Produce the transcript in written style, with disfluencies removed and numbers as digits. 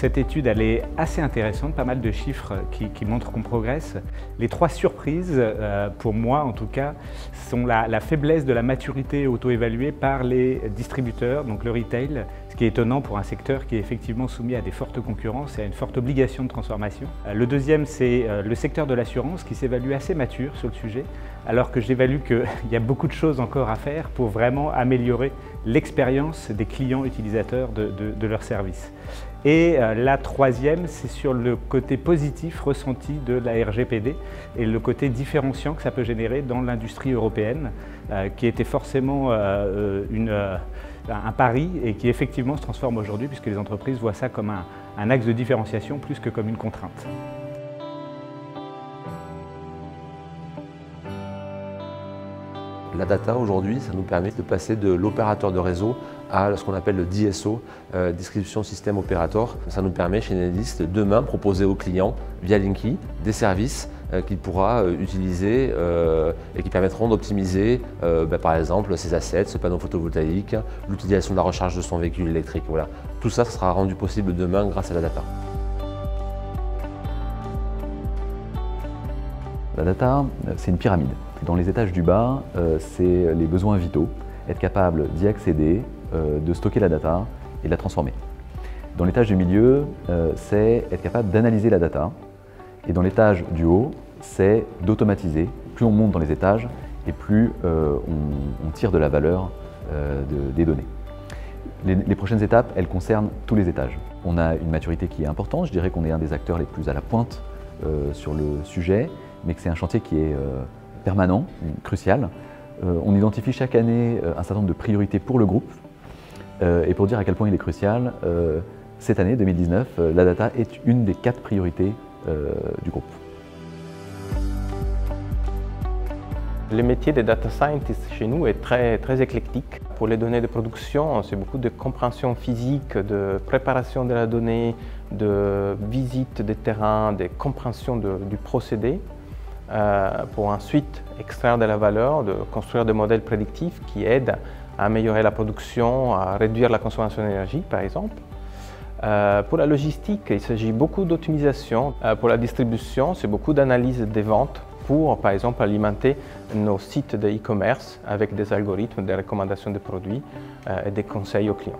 cette étude elle est assez intéressante, pas mal de chiffres qui montrent qu'on progresse. Les trois surprises, pour moi en tout cas, sont la faiblesse de la maturité auto-évaluée par les distributeurs, donc le retail, ce qui est étonnant pour un secteur qui est effectivement soumis à des fortes concurrences et à une forte obligation de transformation. Le deuxième, c'est le secteur de l'assurance qui s'évalue assez mature sur le sujet, alors que j'évalue qu'il y a beaucoup de choses encore à faire pour vraiment améliorer l'expérience des clients utilisateurs de leurs services. Et la troisième, c'est sur le côté positif ressenti de la RGPD et le côté différenciant que ça peut générer dans l'industrie européenne, qui était forcément un pari et qui effectivement se transforme aujourd'hui puisque les entreprises voient ça comme un axe de différenciation plus que comme une contrainte. La data aujourd'hui, ça nous permet de passer de l'opérateur de réseau à ce qu'on appelle le DSO, Distribution System Operator. Ça nous permet chez Enedis de demain proposer aux clients via Linky des services qu'il pourra utiliser et qui permettront d'optimiser par exemple ses assets, ce panneau photovoltaïque, l'utilisation de la recharge de son véhicule électrique. Voilà. Tout ça, ça sera rendu possible demain grâce à la data. La data, c'est une pyramide. Dans les étages du bas, c'est les besoins vitaux, être capable d'y accéder, de stocker la data et de la transformer. Dans l'étage du milieu, c'est être capable d'analyser la data. Et dans l'étage du haut, c'est d'automatiser. Plus on monte dans les étages et plus on tire de la valeur des données. Les prochaines étapes, elles concernent tous les étages. On a une maturité qui est importante, je dirais qu'on est un des acteurs les plus à la pointe sur le sujet, mais que c'est un chantier qui est permanent, crucial. On identifie chaque année un certain nombre de priorités pour le groupe. Et pour dire à quel point il est crucial, cette année, 2019, la data est une des 4 priorités du groupe. Le métier des data scientists chez nous est très éclectique. Pour les données de production, c'est beaucoup de compréhension physique, de préparation de la donnée, de visite des terrains, de compréhension du procédé, pour ensuite extraire de la valeur, de construire des modèles prédictifs qui aident à améliorer la production, à réduire la consommation d'énergie par exemple. Pour la logistique, il s'agit beaucoup d'optimisation. Pour la distribution, c'est beaucoup d'analyse des ventes pour, par exemple, alimenter nos sites de e-commerce avec des algorithmes de recommandation de produits et des conseils aux clients.